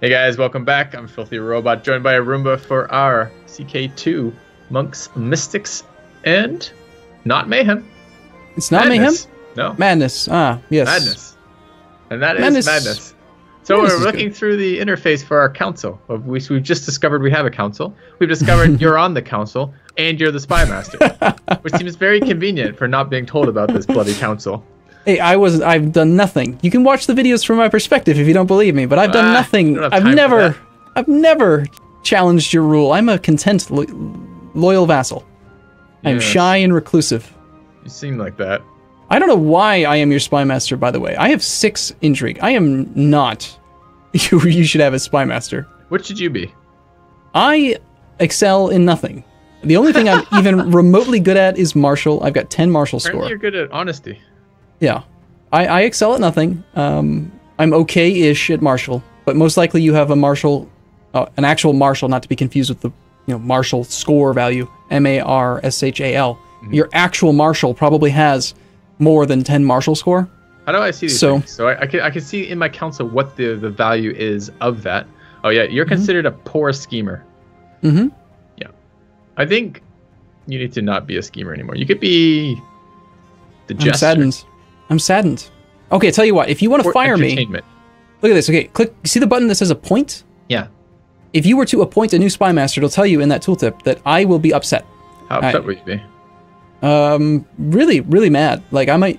Hey guys, welcome back. I'm FilthyRobot, joined by Arumba for our CK2 Monks, Mystics, and not Mayhem. It's not Madness. Mayhem? No. Madness. Ah, yes. Madness. And that is Madness. So we're looking through the interface for our council. We've just discovered we have a council. We've discovered you're on the council, and you're the spy master, which seems very convenient for not being told about this bloody council. Hey, I've done nothing. You can watch the videos from my perspective if you don't believe me, but I've done nothing. I've never challenged your rule. I'm a content, loyal vassal. I'm shy and reclusive. You seem like that. I don't know why I am your spy master, by the way. I have 6 intrigue. I am not you should have as spy master. What should you be? I excel in nothing. The only thing I'm even remotely good at is martial. I've got 10 martial score. You're good at honesty. Yeah. I excel at nothing. I'm okay-ish at martial, but most likely you have a martial, an actual martial, not to be confused with the martial score value, MARSHAL. Mm-hmm. Your actual martial probably has more than 10 martial score. How do I see these things? So I can see in my council what the value is of that. Oh yeah, you're considered a poor schemer. Mm-hmm. Yeah. I think you need to not be a schemer anymore. You could be the jester. I'm saddened. Okay, tell you what, if you want to fire me, look at this. Okay, click. See the button that says appoint? Yeah. If you were to appoint a new spy master, it'll tell you in that tooltip that I will be upset. How upset would you be? Really, really mad. Like, I might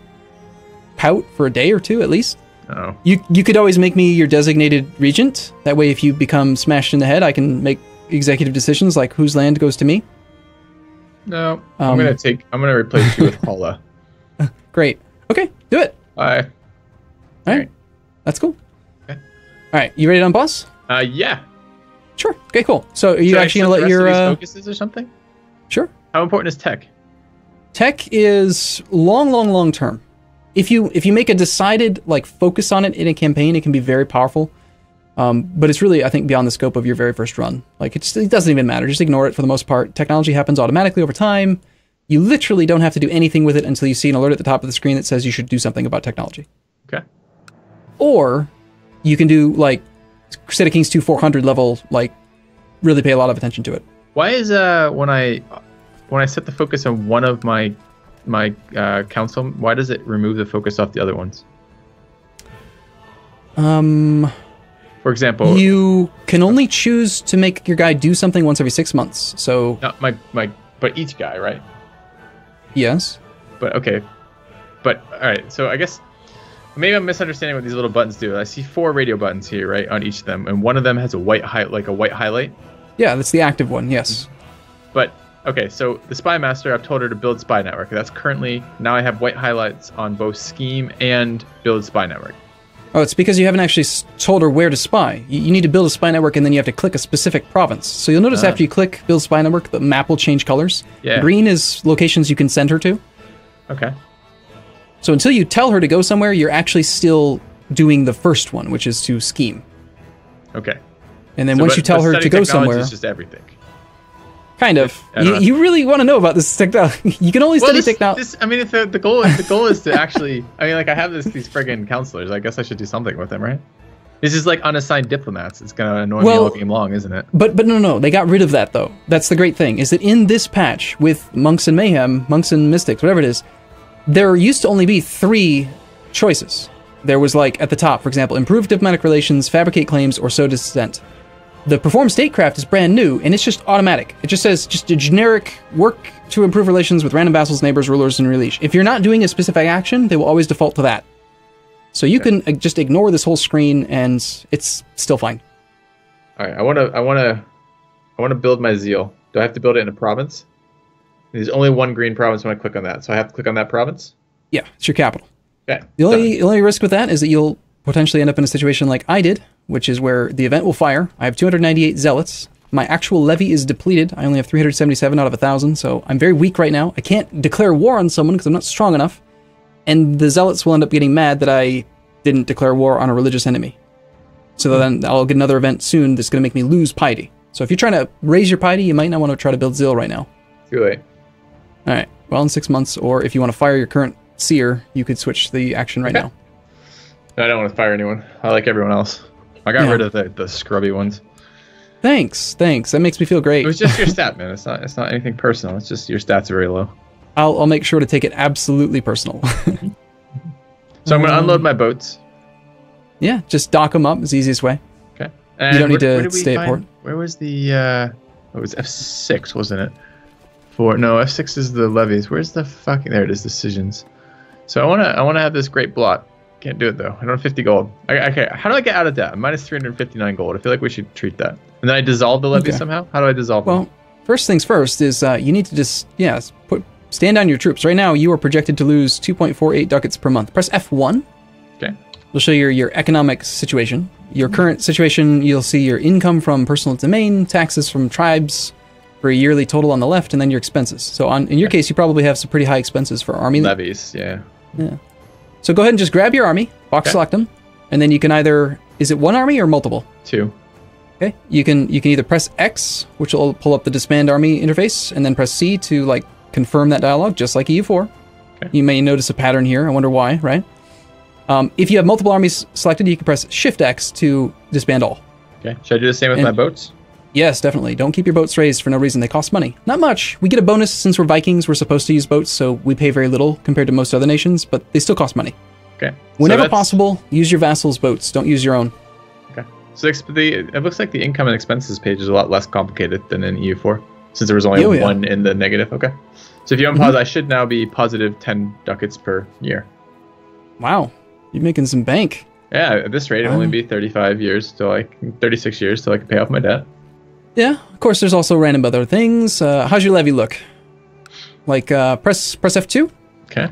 pout for a day or two at least. Oh. You could always make me your designated regent. That way, if you become smashed in the head, I can make executive decisions like whose land goes to me. No, I'm gonna replace you with Paula. Great. Okay, do it. Bye. All right. That's cool. Okay. All right, you ready to unboss? Yeah. Sure. Okay, cool. So are you actually gonna let your focuses or something? Sure. How important is tech? Tech is long term. If you make a decided focus on it in a campaign, it can be very powerful. But it's really, I think, beyond the scope of your very first run. Like it doesn't even matter. Just ignore it for the most part. Technology happens automatically over time. You literally don't have to do anything with it until you see an alert at the top of the screen that says you should do something about technology. Okay. Or you can do Crusader Kings II 400 level, really pay a lot of attention to it. Why is when I set the focus on one of my council, why does it remove the focus off the other ones? For example, you can only choose to make your guy do something once every 6 months. So but each guy, right? Yes. But okay. But all right. So I guess maybe I'm misunderstanding what these little buttons do. I see 4 radio buttons here, right, on each of them, and one of them has a white highlight. Yeah, that's the active one. Yes. But okay, so the spy master, I've told her to build spy network. That's currently now I have white highlights on both scheme and build spy network. Oh, it's because you haven't actually told her where to spy. You need to build a spy network, and then you have to click a specific province. So you'll notice after you click build spy network, the map will change colors. Yeah. Green is locations you can send her to. Okay. So until you tell her to go somewhere, you're actually still doing the first one, which is to scheme. Okay. And then once you tell her to go somewhere, it's just everything. Kind of. You really want to know about this technology. You can only study technology. I mean, if the goal is to actually, I mean, I have these friggin' counselors. I guess I should do something with them, right? This is like unassigned diplomats. It's gonna annoy me all game long, isn't it? But no, they got rid of that though. That's the great thing, is that in this patch with Monks and Mayhem, Monks and Mystics, whatever it is, there used to only be 3 choices. There was at the top, for example, improve diplomatic relations, fabricate claims, or sow dissent. The perform statecraft is brand new, and it's just automatic. It just says just a generic work to improve relations with random vassals, neighbors, rulers, and reliege. If you're not doing a specific action, they will always default to that. So you can just ignore this whole screen, and it's still fine. All right, I want to build my zeal. Do I have to build it in a province? There's only one green province when I click on that, so I have to click on that province? Yeah, it's your capital. Okay. The only risk with that is that you'll potentially end up in a situation like I did, which is where the event will fire. I have 298 zealots. My actual levy is depleted. I only have 377 out of 1,000, so I'm very weak right now. I can't declare war on someone because I'm not strong enough. And the zealots will end up getting mad that I didn't declare war on a religious enemy. So then I'll get another event soon that's going to make me lose piety. So if you're trying to raise your piety, you might not want to try to build zeal right now. Too late. All right. Well, in 6 months, or if you want to fire your current seer, you could switch the action right now. No, I don't want to fire anyone. I like everyone else. I got rid of the scrubby ones. Thanks. That makes me feel great. It was just your stat, man. It's not anything personal. It's just your stats are very low. I'll make sure to take it absolutely personal. So I'm going to unload my boats. Yeah, just dock them up. It's the easiest way. Okay. And you don't need to stay at port. Where was the... it was F6, wasn't it? No, F6 is the levies. Where's the fucking... There it is, decisions. So I want to have this great blot. Can't do it, though. I don't have 50 gold. Okay, how do I get out of debt? I'm minus 359 gold. I feel like we should treat that. And then I dissolve the levy somehow? How do I dissolve them? Well, first things first is you need to just, stand down your troops. Right now, you are projected to lose 2.48 ducats per month. Press F1. Okay. It'll show you your economic situation. Your current situation, you'll see your income from personal domain, taxes from tribes for a yearly total on the left, and then your expenses. So in your case, you probably have some pretty high expenses for army. Levies, yeah. Yeah. So go ahead and just grab your army, box select them, and then you can either, is it one army or multiple? 2. Okay. You can either press X, which will pull up the disband army interface, and then press C to confirm that dialogue, just like EU4. Okay. You may notice a pattern here. I wonder why, right? If you have multiple armies selected, you can press Shift X to disband all. Okay. Should I do the same with my boats? Yes, definitely. Don't keep your boats raised for no reason. They cost money. Not much. We get a bonus since we're Vikings. We're supposed to use boats, so we pay very little compared to most other nations, but they still cost money. Okay. Whenever possible, use your vassals' boats. Don't use your own. Okay. So it looks like the income and expenses page is a lot less complicated than in EU4, since there was only one in the negative. Okay. So if you unpause, I should now be positive 10 ducats per year. Wow. You're making some bank. Yeah, at this rate, it'll only be 35 years till 36 years till I can pay off my debt. Yeah, of course, there's also random other things. How's your levy look? Press F2. Okay.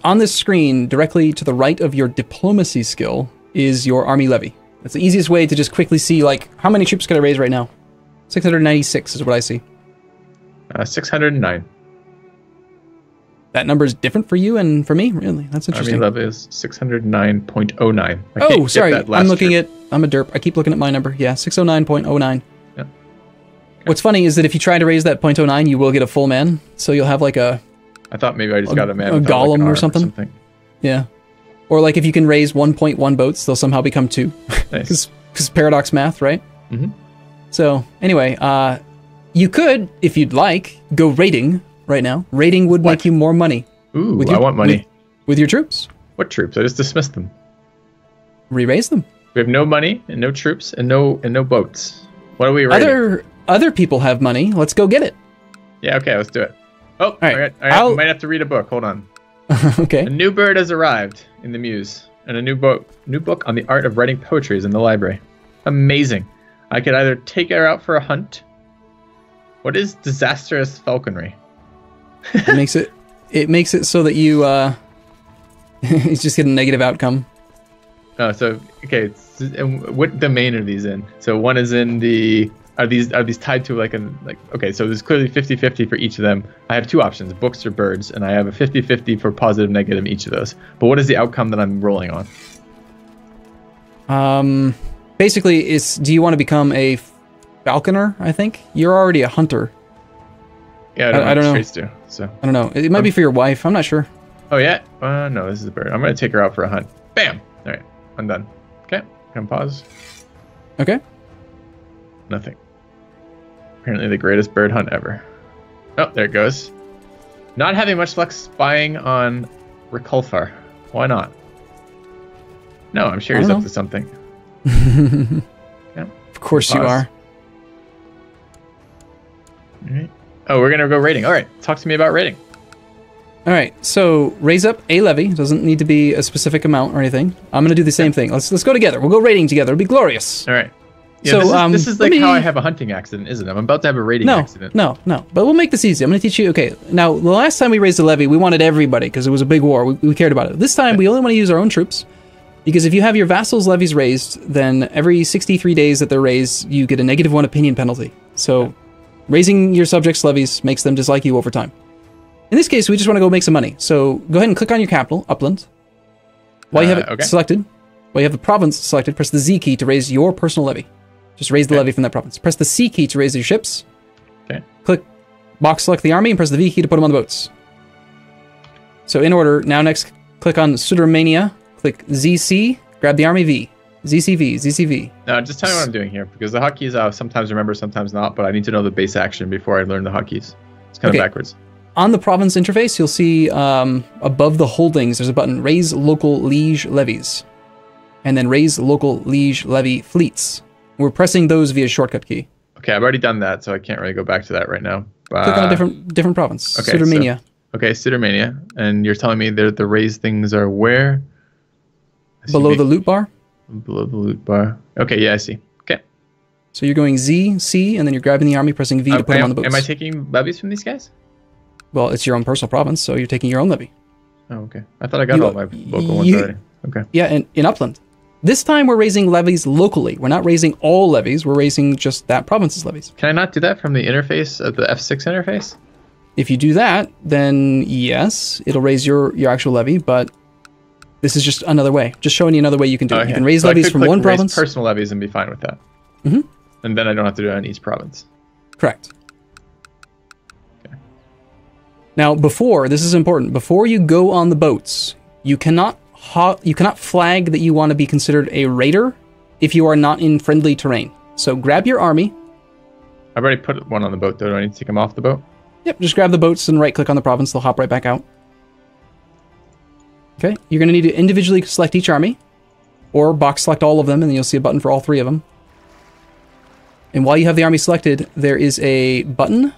On this screen, directly to the right of your diplomacy skill, is your army levy. That's the easiest way to just quickly see, how many troops can I raise right now? 696 is what I see. 609. That number is different for you and for me? Really? That's interesting. Army levy is 609.09. Oh, sorry. I'm a derp. I keep looking at my number. Yeah, 609.09. Yeah. Okay. What's funny is that if you try to raise that 0.09, you will get a full man. So you'll have I thought maybe I just got a man. A golem or something. Yeah. Or if you can raise 1.1 boats, they'll somehow become 2. Nice. Because paradox math, right? Mm-hmm. So anyway, you could, if you'd like, go raiding right now. Raiding would make you more money. Ooh, I want money. With your troops. What troops? I just dismissed them. Re-raise them. We have no money and no troops and no boats. What are we raiding? Other people have money. Let's go get it. Yeah, okay, let's do it. Oh, all right. I might have to read a book. Hold on. Okay. A new bird has arrived in the Muse, and a new book on the art of writing poetry is in the library. Amazing. I could either take her out for a hunt. What is disastrous falconry? It makes it so that you you just get a negative outcome. Oh, so okay. What domain are these in? So one is in the. Are these tied to okay, so there's clearly 50-50 for each of them. I have 2 options, books or birds, and I have a 50-50 for positive, negative in each of those. But what is the outcome that I'm rolling on? Basically, do you want to become a falconer, I think? You're already a hunter. Yeah, I don't know. Traits do, so. I don't know. It might be for your wife. I'm not sure. Oh, yeah? No, this is a bird. I'm going to take her out for a hunt. Bam! All right, I'm done. Okay, can pause. Okay. Nothing. Apparently the greatest bird hunt ever. Oh, there it goes. Not having much luck spying on Riculfar. Why not? No, I'm sure he's up to something. Yeah. Of course you are. All right. Oh, we're going to go raiding. All right. Talk to me about raiding. All right. So raise up a levy. Doesn't need to be a specific amount or anything. I'm going to do the same thing. Let's go together. We'll go raiding together. It'll be glorious. All right. Yeah, so this is how I have a hunting accident, isn't it? I'm about to have a raiding accident. No. But we'll make this easy. I'm going to teach you. Okay. Now, the last time we raised a levy, we wanted everybody because it was a big war. We cared about it. This time, we only want to use our own troops because if you have your vassals' levies raised, then every 63 days that they're raised, you get a -1 opinion penalty. So raising your subjects' levies makes them dislike you over time. In this case, we just want to go make some money. So go ahead and click on your capital, Upland. While you have it selected, while you have the province selected, press the Z key to raise your personal levy. Just raise the levy from that province. Press the C key to raise your ships. Okay. Click box select the army and press the V key to put them on the boats. So in order, now next click on Sudermania, click ZC, grab the army V. ZCV. No, just tell me what I'm doing here, because the hotkeys I sometimes remember, sometimes not, but I need to know the base action before I learn the hotkeys. It's kind of backwards. On the province interface, you'll see above the holdings, there's a button, Raise Local Liege Levies, and then Raise Local Liege Levy Fleets. We're pressing those via shortcut key. Okay, I've already done that, so I can't really go back to that right now. Click on a different province. Okay, Sudermania. Sudermania, and you're telling me the raised things are where? Below the loot bar? Below the loot bar. Okay, yeah, I see. Okay. So you're going Z, C, and then you're grabbing the army, pressing V to put them on the boats. Am I taking levies from these guys? Well, it's your own personal province, so you're taking your own levy. Oh, okay. I thought I got all my local ones already. Okay. Yeah, in Upland. This time we're raising levies locally. We're not raising all levies. We're raising just that province's levies. Can I not do that from the interface, the F6 interface? If you do that, then yes, it'll raise your actual levy, but this is just another way. Just showing you another way you can do it. You can raise levies from one province. Personal levies and be fine with that. Mm-hmm. And then I don't have to do it on each province. Correct. Okay. Now, this is important. Before you go on the boats, you cannot flag that you want to be considered a raider if you are not in friendly terrain. So grab your army. I've already put one on the boat, though. Do I need to take them off the boat? Yep, just grab the boats and right-click on the province. They'll hop right back out. Okay, you're going to need to individually select each army, or box select all of them, and then you'll see a button for all three of them. And while you have the army selected, there is a button.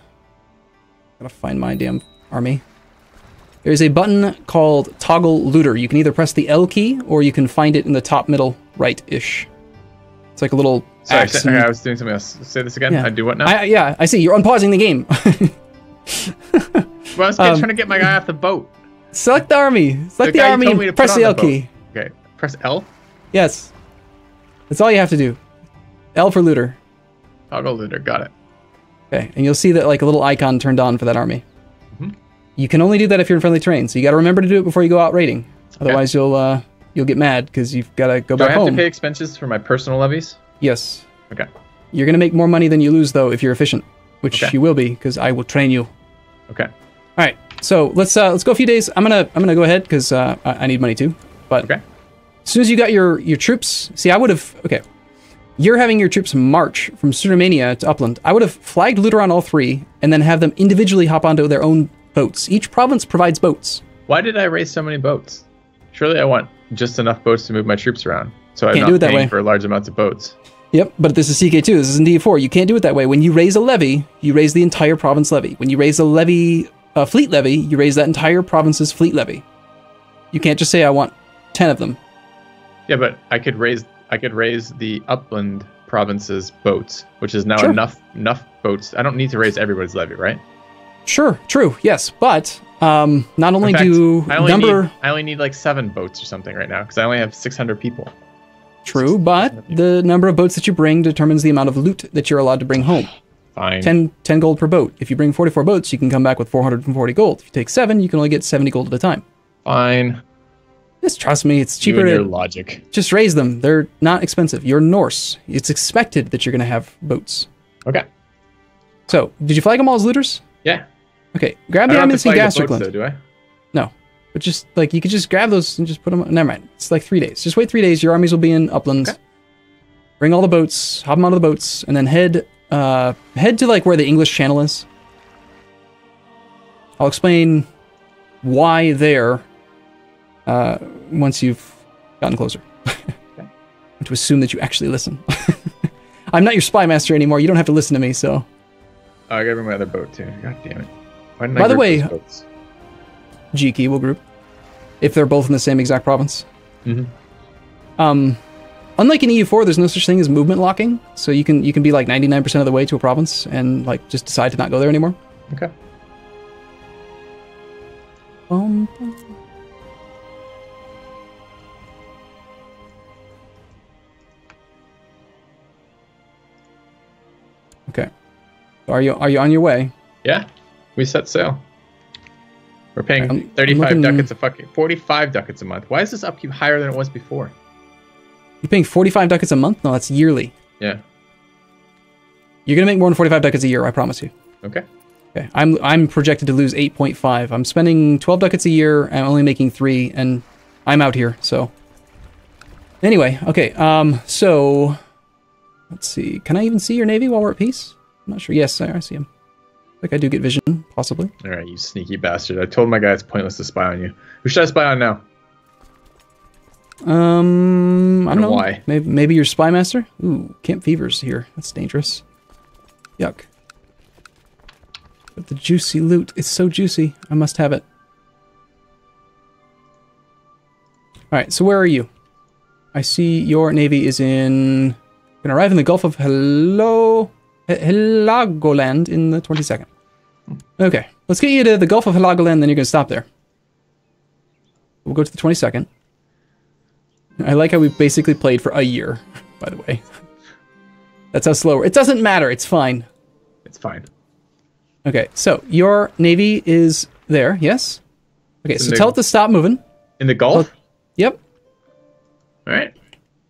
Gotta find my damn army. There's a button called Toggle Looter. You can either press the L key, or you can find it in the top middle right-ish. It's like a little axe. Sorry, I was doing something else. Say this again. Yeah. I do what now? I see. You're unpausing the game. Well, I was trying to get my guy off the boat. Select the army. Select the army and press the L key. Okay. Press L? Yes. That's all you have to do. L for looter. Toggle looter. Got it. Okay. And you'll see that like a little icon turned on for that army. Mm-hmm. You can only do that if you're in friendly terrain. So you got to remember to do it before you go out raiding. Otherwise you'll get mad because you've got to go back home. Do I have to pay expenses for my personal levies? Yes. Okay. You're going to make more money than you lose though if you're efficient, which you will be because I will train you. Okay. All right. So let's go a few days. I'm gonna go ahead because I need money too. But as soon as you got your troops, see, I would have You're having your troops march from Sudermania to Upland. I would have flagged looter on all three and then have them individually hop onto their own boats. Each province provides boats. Why did I raise so many boats? Surely I want just enough boats to move my troops around, so I'm Can't do it not that way. paying for large amounts of boats. Yep, but this is CK2. This is in D4. You can't do it that way. When you raise a levy, you raise the entire province levy. When you raise a levy, fleet levy, you raise that entire province's fleet levy. You can't just say I want 10 of them. Yeah, but I could raise the Upland province's boats, which is now enough boats. I don't need to raise everybody's levy, right? Sure, true, yes, but not only I only need like 7 boats or something right now because I only have 600 people. True, but the number of boats that you bring determines the amount of loot that you're allowed to bring home. Fine. 10 gold per boat. If you bring 44 boats, you can come back with 440 gold. If you take 7, you can only get 70 gold at a time. Fine. Just trust me, it's cheaper to... your logic. Just raise them. They're not expensive. You're Norse. It's expected that you're going to have boats. Okay. So, did you flag them all as looters? Yeah. Okay, grab the armies in Gasterland. Though, do I? No. But just, like, you could just grab those and just put them... Never mind. It's like 3 days. Just wait 3 days. Your armies will be in Uplands. Okay. Bring all the boats, hop them onto the boats, and then head to, like, where the English Channel is. I'll explain why there once you've gotten closer. Okay. To assume that you actually listen. I'm not your spy master anymore. You don't have to listen to me, so... Oh, I gotta bring my other boat, too. God damn it. By the way, G-Key will group. If they're both in the same exact province. Mm-hmm. Unlike in EU4, there's no such thing as movement locking, so you can be like 99% of the way to a province and like just decide to not go there anymore. Okay. Okay. Are you on your way? Yeah. We set sail. We're paying 35 ducats a fucking 45 ducats a month. Why is this upkeep higher than it was before? You're paying 45 ducats a month? No, that's yearly. Yeah. You're gonna make more than 45 ducats a year, I promise you. Okay. Okay. I'm projected to lose 8.5. I'm spending 12 ducats a year. I'm only making 3, and I'm out here. So Anyway, okay, so let's see. Can I even see your navy while we're at peace? I'm not sure. Yes, I see him. Like I do get vision, possibly. All right, you sneaky bastard. I told my guy it's pointless to spy on you. Who should I spy on now? I don't know. Why? Maybe your spy master? Ooh, Camp Fever's here. That's dangerous. Yuck. But the juicy loot is so juicy. I must have it. Alright, so where are you? I see your navy is in... Gonna arrive in the Gulf of Helagoland in the 22nd. Okay, let's get you to the Gulf of Helagoland, then you're gonna stop there. We'll go to the 22nd. I like how we basically played for a year, by the way. That's how slow we're... It doesn't matter, it's fine. It's fine. Okay, so your navy is there, yes? Okay, so tell it to stop moving. In the Gulf? Yep. All right.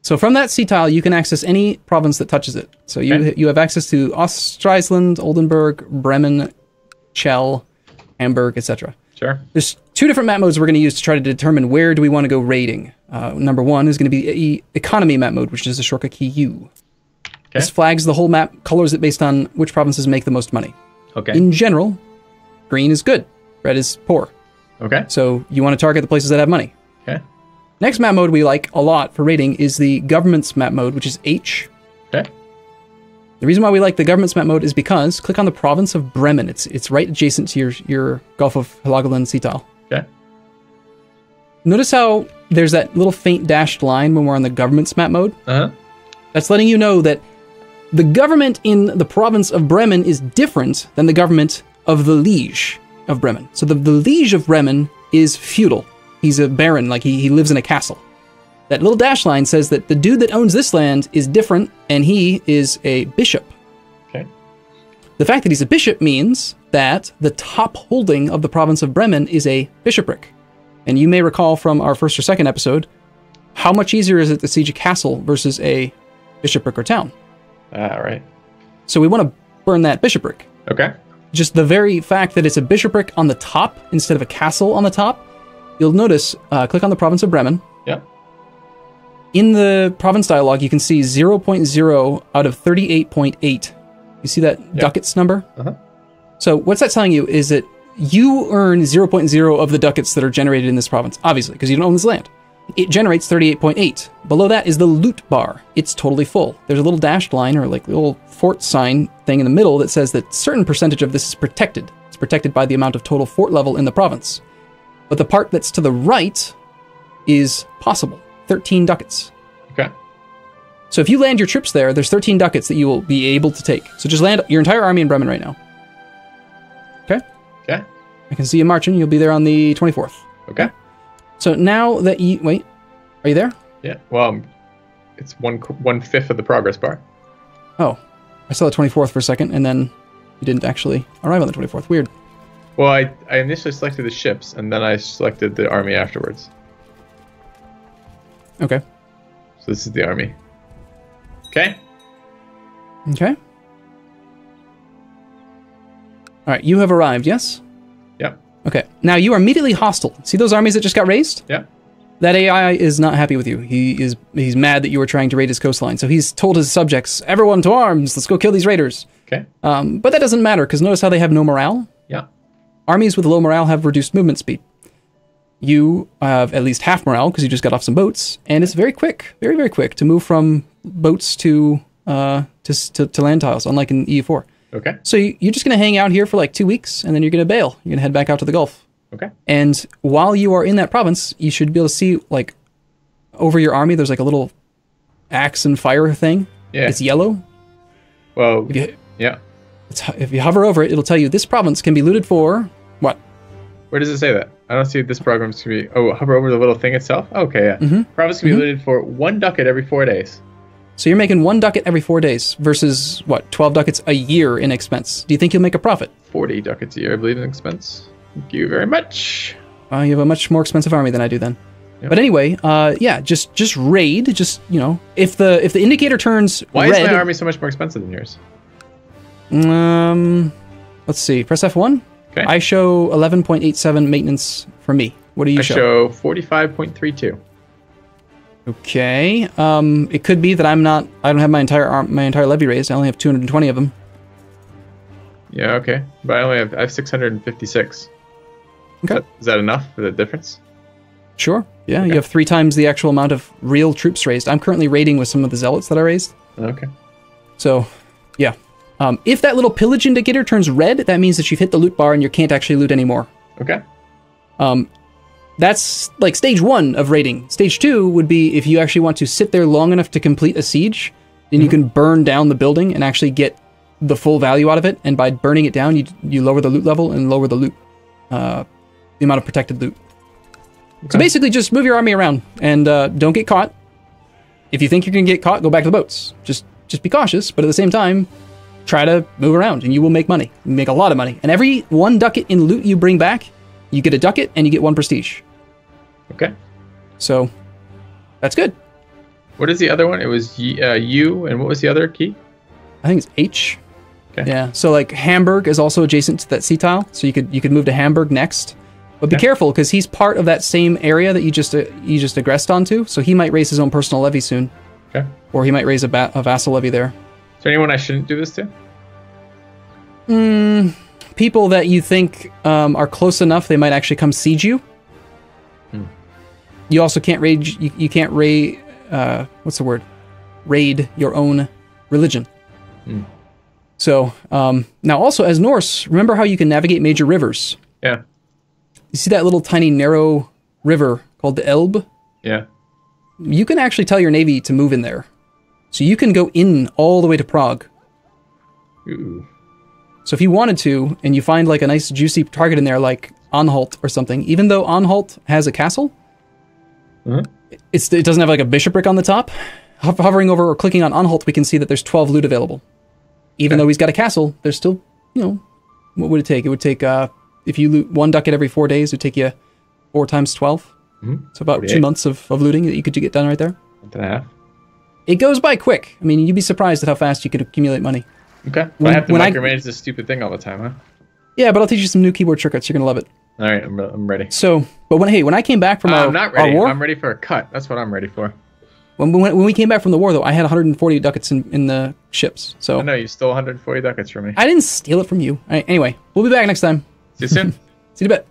So from that sea tile, you can access any province that touches it. So you have access to Ostfriesland, Oldenburg, Bremen, Chell, Hamburg, etc. Sure. There's two different map modes we're going to use to try to determine where do we want to go raiding. Number one is going to be economy map mode, which is the shortcut key U. Okay. This flags the whole map, colors it based on which provinces make the most money. Okay. In general, green is good, red is poor. Okay. So you want to target the places that have money. Okay. Next map mode we like a lot for raiding is the government's map mode, which is H. Okay. The reason why we like the government's map mode is because click on the province of Bremen. It's right adjacent to your Gulf of Helagoland sea tile. Okay. Notice how there's that little faint dashed line when we're on the government's map mode? Uh-huh. That's letting you know that the government in the province of Bremen is different than the government of the Liege of Bremen. So the Liege of Bremen is feudal. He's a baron, like he lives in a castle. That little dash line says that the dude that owns this land is different, and he is a bishop. Okay. The fact that he's a bishop means that the top holding of the province of Bremen is a bishopric. And you may recall from our first or second episode, how much easier is it to siege a castle versus a bishopric or town? Right. So we want to burn that bishopric. Okay. Just the very fact that it's a bishopric on the top instead of a castle on the top, you'll notice, click on the province of Bremen. Yep. In the province dialog, you can see 0.0 out of 38.8. You see that ducats number? Uh-huh. So what's that telling you is that you earn 0.0 of the ducats that are generated in this province, obviously, because you don't own this land. It generates 38.8. Below that is the loot bar. It's totally full. There's a little dashed line or like a little fort sign thing in the middle that says that certain percentage of this is protected. It's protected by the amount of total fort level in the province. But the part that's to the right is possible. 13 ducats. Okay. So if you land your troops there, there's 13 ducats that you will be able to take. So just land your entire army in Bremen right now. Okay? Okay. I can see you marching. You'll be there on the 24th. Okay. So now that you... Wait. Are you there? Yeah. Well, it's 1/5 of the progress bar. Oh. I saw the 24th for a second, and then you didn't actually arrive on the 24th. Weird. Well, I initially selected the ships, and then I selected the army afterwards. Okay. So this is the army. Okay. Okay. All right, you have arrived, yes? Yep. Okay. Now you are immediately hostile. See those armies that just got raised? Yep. That AI is not happy with you. He's mad that you were trying to raid his coastline. So he's told his subjects, everyone to arms, let's go kill these raiders. Okay. But that doesn't matter, because notice how they have no morale? Yeah. Armies with low morale have reduced movement speed. You have at least half morale, because you just got off some boats, and it's very quick, very, very quick, to move from boats to land tiles, unlike in EU4. Okay. So you're just going to hang out here for like 2 weeks, and then you're going to bail. You're going to head back out to the Gulf. Okay. And while you are in that province, you should be able to see, like, over your army, there's like a little axe and fire thing. Yeah. It's yellow. Well, yeah. If you hover over it, it'll tell you this province can be looted for what? Where does it say that? I don't see this program's to be... Oh, hover over the little thing itself? Okay, yeah. Mm-hmm. Province can be looted for 1 ducat every 4 days. So you're making 1 ducat every 4 days versus, what, 12 ducats a year in expense. Do you think you'll make a profit? 40 ducats a year, I believe, in expense. Thank you very much. You have a much more expensive army than I do then. Yep. But anyway, yeah, just raid. Just, you know, if the indicator turns Why red... is my army so much more expensive than yours? Let's see. Press F1. Okay. I show 11.87 maintenance for me. What do you show? I show 45.32. Okay. It could be that I don't have my entire levy raised. I only have 220 of them. Yeah, okay. But I have 656. Okay. Is that enough for the difference? Sure. Yeah, okay. You have 3 times the actual amount of real troops raised. I'm currently raiding with some of the zealots that I raised. Okay. So, yeah. If that little pillage indicator turns red, that means that you've hit the loot bar and you can't actually loot anymore. Okay. That's like stage 1 of raiding. Stage 2 would be if you actually want to sit there long enough to complete a siege, then you can burn down the building and actually get the full value out of it. And by burning it down, you lower the loot level and lower the loot, the amount of protected loot. Okay. So basically, just move your army around and don't get caught. If you think you're going to get caught, go back to the boats. Just be cautious, but at the same time, try to move around, and you will make money. You make a lot of money. And every 1 ducat in loot you bring back, you get a ducat and you get 1 prestige. Okay. So, that's good. What is the other one? It was U, and what was the other key? I think it's H. Okay. Yeah. So like Hamburg is also adjacent to that sea tile, so you could move to Hamburg next. But be careful, because he's part of that same area that you just aggressed onto, so he might raise his own personal levy soon. Okay. Or he might raise a vassal levy there. Is there anyone I shouldn't do this to? People that you think are close enough, they might actually come siege you. You also can't raid. You can't raid. What's the word? Raid your own religion. So now, also as Norse, remember how you can navigate major rivers? Yeah. You see that little tiny narrow river called the Elbe? Yeah. You can actually tell your navy to move in there, so you can go in all the way to Prague. Ooh. So if you wanted to, and you find like a nice juicy target in there, like Anhalt or something, even though Anhalt has a castle. It doesn't have like a bishopric on the top. Hovering over or clicking on Anhalt, we can see that there's 12 loot available. Even though he's got a castle, there's still, what would it take? It would take, if you loot 1 ducat every 4 days, it would take you 4 times 12. So about 2 months of looting that you could get done right there. 1.5. It goes by quick. I mean, you'd be surprised at how fast you could accumulate money. Okay. I have to micromanage this stupid thing all the time, huh? Yeah, but I'll teach you some new keyboard shortcuts. You're going to love it. All right, I'm ready. So, but when I came back from I'm not ready. our war... I'm ready for a cut. That's what I'm ready for. When we came back from the war, though, I had 140 ducats in the ships. So I know, you stole 140 ducats from me. I didn't steal it from you. All right, anyway, we'll be back next time. See you soon. See you in a bit.